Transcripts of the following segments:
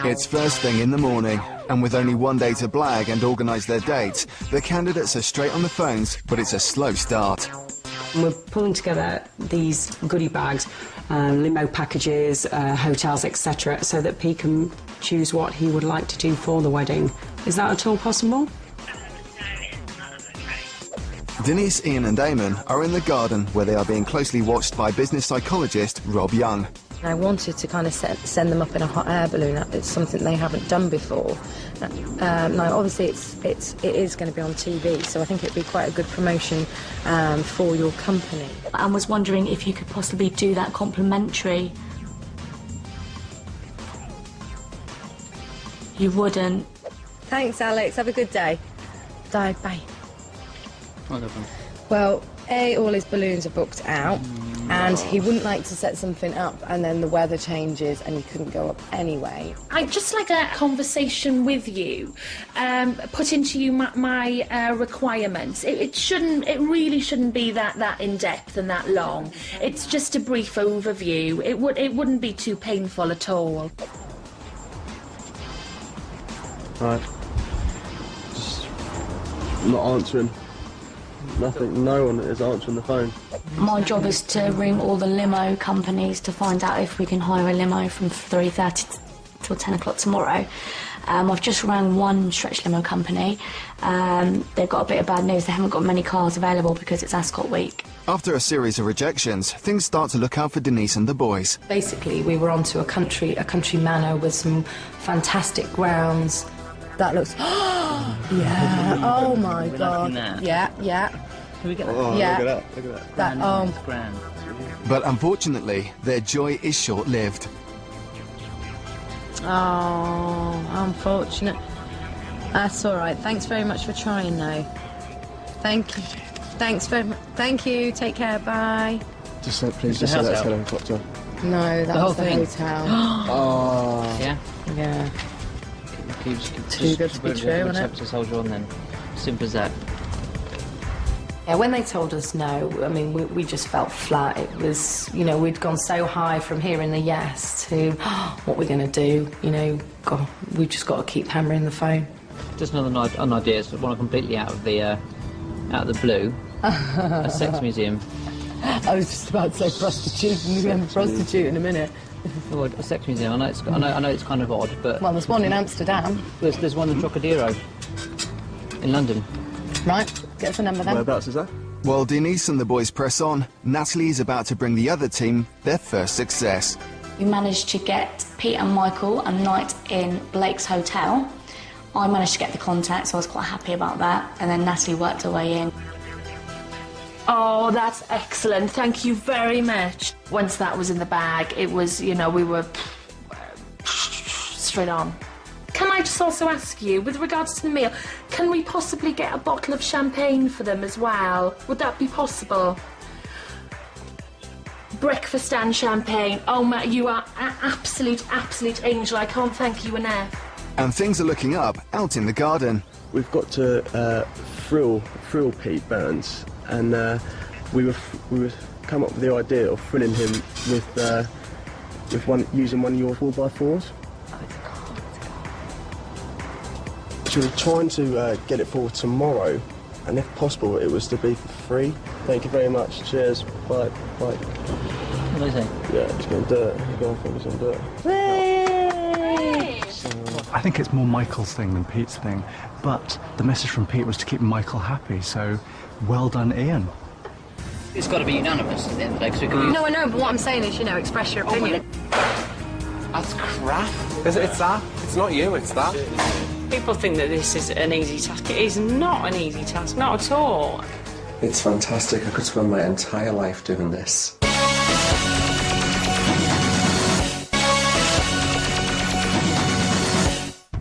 It's first thing in the morning, and with only one day to blag and organise their dates, the candidates are straight on the phones, but it's a slow start. We're pulling together these goodie bags, limo packages, hotels, etc., so that Pete can choose what he would like to do for the wedding. Is that at all possible? Denise, Ian and Eamon are in the garden where they are being closely watched by business psychologist Rob Young. I wanted to kind of send them up in a hot air balloon. It's something they haven't done before. Now, obviously, it is going to be on TV, so I think it'd be quite a good promotion for your company. I was wondering if you could possibly do that complimentary. You wouldn't. Thanks, Alex. Have a good day. Bye. Wonderful. Well, all his balloons are booked out, and he wouldn't like to set something up and then the weather changes and he couldn't go up anyway. I'd just like a conversation with you, put into you my requirements. It really shouldn't be that in depth and that long. It's just a brief overview. It wouldn't be too painful at all. Right. Just not answering. Nothing, no one is answering the phone. My job is to ring all the limo companies to find out if we can hire a limo from 3:30 till 10 o'clock tomorrow. I've just rang one stretch limo company. They've got a bit of bad news. They haven't got many cars available because it's Ascot week. After a series of rejections, things start to look out for Denise and the boys. Basically, we were onto a country manor with some fantastic grounds. That looks... yeah, oh my God. Yeah. Can we get that? Oh, Yeah. Look at that. Grand. But unfortunately, their joy is short-lived. Oh, unfortunate. That's all right. Thanks very much for trying, though. Thank you. Thanks very much. Thank you. Take care. Bye. Just say, please, just say that's helicopter. No, that whole was the thing? hotel. Oh. Yeah? Yeah. Too good to be true, isn't it? Just hold you on then. Simple as that. Yeah, when they told us no, I mean, we just felt flat. It was, you know, we'd gone so high from hearing the yes to what we're going to do. You know, God, we've just got to keep hammering the phone. Just an idea, it's one completely out of the blue. A sex museum. I was just about to say prostitute, and we're going to prostitute in a minute. Oh, a sex museum. I know it's kind of odd, but Well, there's one in Amsterdam. there's one in Trocadero in London. Right, get us a number then. Whereabouts is that? While Denise and the boys press on, Natalie is about to bring the other team their first success. We managed to get Pete and Michael a night in Blake's hotel. I managed to get the contact, so I was quite happy about that. And then Natalie worked her way in. Oh, that's excellent. Thank you very much. Once that was in the bag, it was, you know, we were straight on. Can I just also ask you, with regards to the meal, can we possibly get a bottle of champagne for them as well? Would that be possible? Breakfast and champagne. Oh, Matt, you are an absolute angel. I can't thank you enough. And things are looking up out in the garden. We've got to thrill Pete Burns, and we were come up with the idea of thrilling him with using one of your 4x4s. So we're trying to get it for tomorrow, and if possible, it was to be for free. Thank you very much. Cheers. Bye. What do you think? Yeah, he's going to do it. He's going to focus on do it. I think it's more Michael's thing than Pete's thing, but the message from Pete was to keep Michael happy, so well done, Ian. It's got to be unanimous at the end of the day, 'cause we can use... No, I know, but what I'm saying is, you know, express your opinion. That's crap. It's that. It's not you, it's that. People think that this is an easy task. It is not an easy task, not at all. It's fantastic. I could spend my entire life doing this.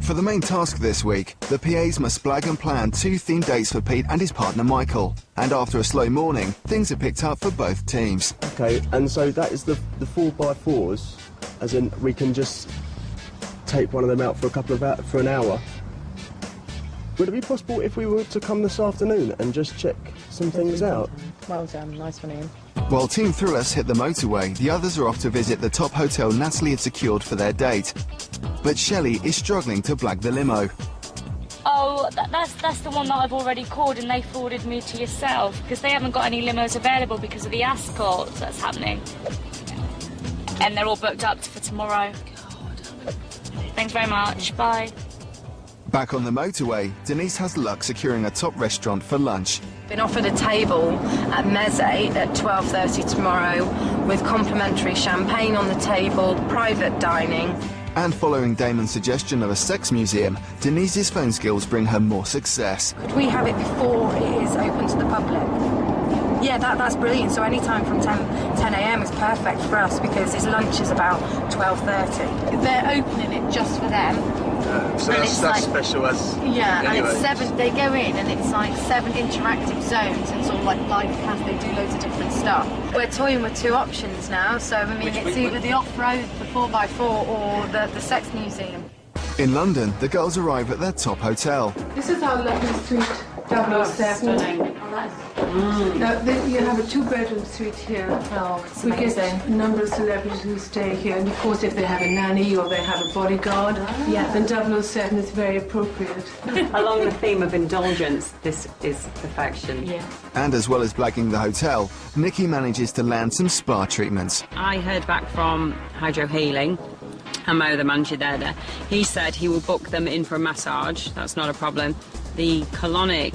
For the main task this week, the PAs must blag and plan 2 themed dates for Pete and his partner Michael. And after a slow morning, things are picked up for both teams. Okay, and so that is the 4x4s, as in we can just take one of them out for an hour. Would it be possible if we were to come this afternoon and just check some things out? Well done, nice one, Ian. While Team Thrillers hit the motorway, the others are off to visit the top hotel Natalie had secured for their date. But Shelley is struggling to blag the limo. Oh, that's the one that I've already called, and they forwarded me to yourself because they haven't got any limos available because of the Ascot that's happening. And they're all booked up for tomorrow. Thanks very much. Bye. Back on the motorway, Denise has luck securing a top restaurant for lunch. Been offered a table at Meze at 12:30 tomorrow with complimentary champagne on the table, private dining. And following Damon's suggestion of a sex museum, Denise's phone skills bring her more success. Could we have it before it is open to the public? Yeah, that's brilliant. So any time from 10 a.m. is perfect for us because his lunch is about 12:30. They're opening it just for them. So that's like, special as... Yeah, anyway. And it's 7, they go in and it's like 7 interactive zones and sort of like live cast, they do loads of different stuff. We're toying with 2 options now, so I mean it's either the off-road, the 4x4 or the sex museum. In London, the girls arrive at their top hotel. This is our lovely suite, 007. Now, you have a 2-bedroom suite here. Oh, it's we amazing. get a number of celebrities who stay here, and of course if they have a nanny or they have a bodyguard, then 007 is very appropriate. Along the theme of indulgence, this is perfection. Yeah. And as well as blagging the hotel, Nikki manages to land some spa treatments. I heard back from Hydro Healing, and Mo, the manager there, he said he will book them in for a massage. That's not a problem. The colonic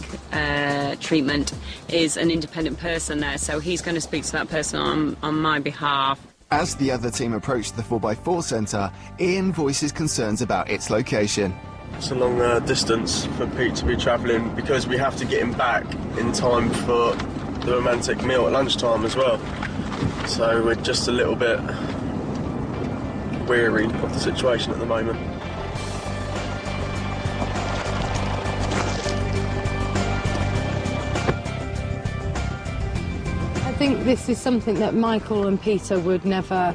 treatment is an independent person there, so he's going to speak to that person on my behalf. As the other team approach the 4x4 centre, Ian voices concerns about its location. It's a long distance for Pete to be travelling because we have to get him back in time for the romantic meal at lunchtime as well. So we're just a little bit weary of the situation at the moment. I think this is something that Michael and Peter would never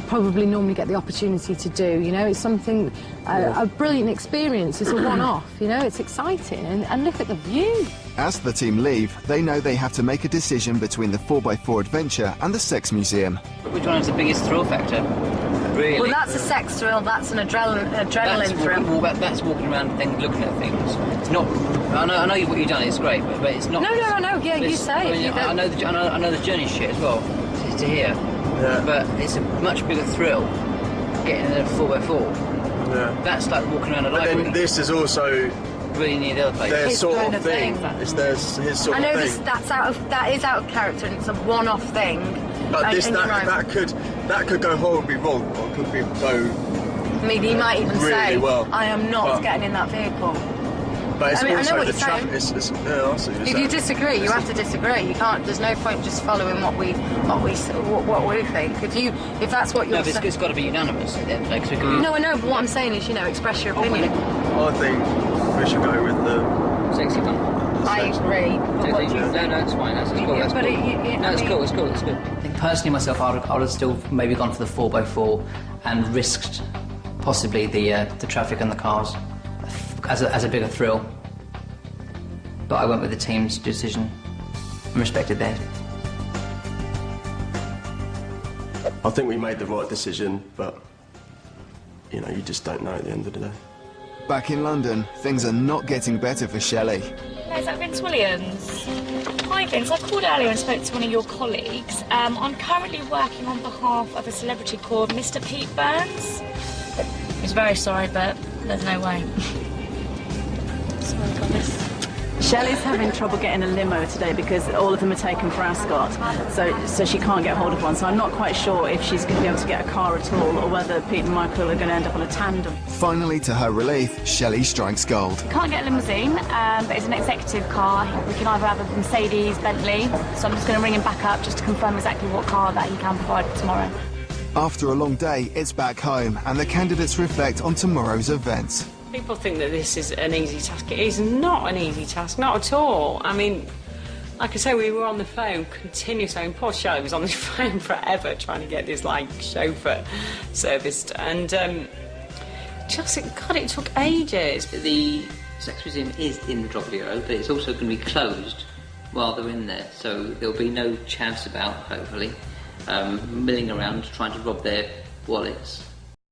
probably normally get the opportunity to do, you know. It's something, a brilliant experience. It's a one-off, you know, it's exciting, and look at the view. As the team leave, they know they have to make a decision between the 4x4 adventure and the sex museum. Which one has the biggest thrill factor? Really? Well, that's a sex thrill, that's an adrenaline thrill. Well, that's walking around things, looking at things. It's not... I know what you've done, it's great, but it's not... No, yeah, you say it. I know the journey shit as well, to here. Yeah. But it's a much bigger thrill getting in a 4x4. Yeah. That's like walking around a But library. then this is also... really near the other place. Their His sort kind of of thing. thing. It's his sort I know of thing. that is out of character, and it's a one-off thing. But and, this, and you're right. that could go horribly wrong, or could go I mean, he might even really say, well. I am not getting in that vehicle. But it's I mean, I know also what the you're saying. traffic. I see what you're If you saying. disagree, you have to disagree. You can't. There's no point just following what we think. If that's what you're No, but saying. it's got to be unanimous at the end of the day, 'cause we can No, I know. But what I'm saying is, you know, express your opinion. I think we should go with the... sexy one. I agree. But what do you think? No, it's fine. That's cool. That's But cool. I It's mean- cool. It's cool. It's good. I think personally myself, I would have still maybe gone for the 4x4 and risked possibly the traffic and the cars as a bigger thrill. But I went with the team's decision and respected theirs. I think we made the right decision, but, you know, you just don't know at the end of the day. Back in London, things are not getting better for Shelley. Hello, is that Vince Williams? Hi Vince, I called earlier and spoke to one of your colleagues. I'm currently working on behalf of a celebrity called Mr. Pete Burns. He's very sorry, but there's no way. Sorry, guys. Shelley's having trouble getting a limo today because all of them are taken for Ascot, so she can't get hold of one. So I'm not quite sure if she's going to be able to get a car at all, or whether Pete and Michael are going to end up on a tandem. Finally, to her relief, Shelley strikes gold. Can't get a limousine, but it's an executive car. We can either have a Mercedes, Bentley, so I'm just going to ring him back up just to confirm exactly what car that he can provide for tomorrow. After a long day, it's back home, and the candidates reflect on tomorrow's events. People think that this is an easy task. It is not an easy task, not at all. I mean, like I say, we were on the phone continuously. I mean, poor Shelley was on the phone forever trying to get this, like, chauffeur serviced. And just, God, it took ages. The Sex Museum is in the Drogheda, but it's also going to be closed while they're in there, so there'll be no chance about, hopefully, milling around trying to rob their wallets.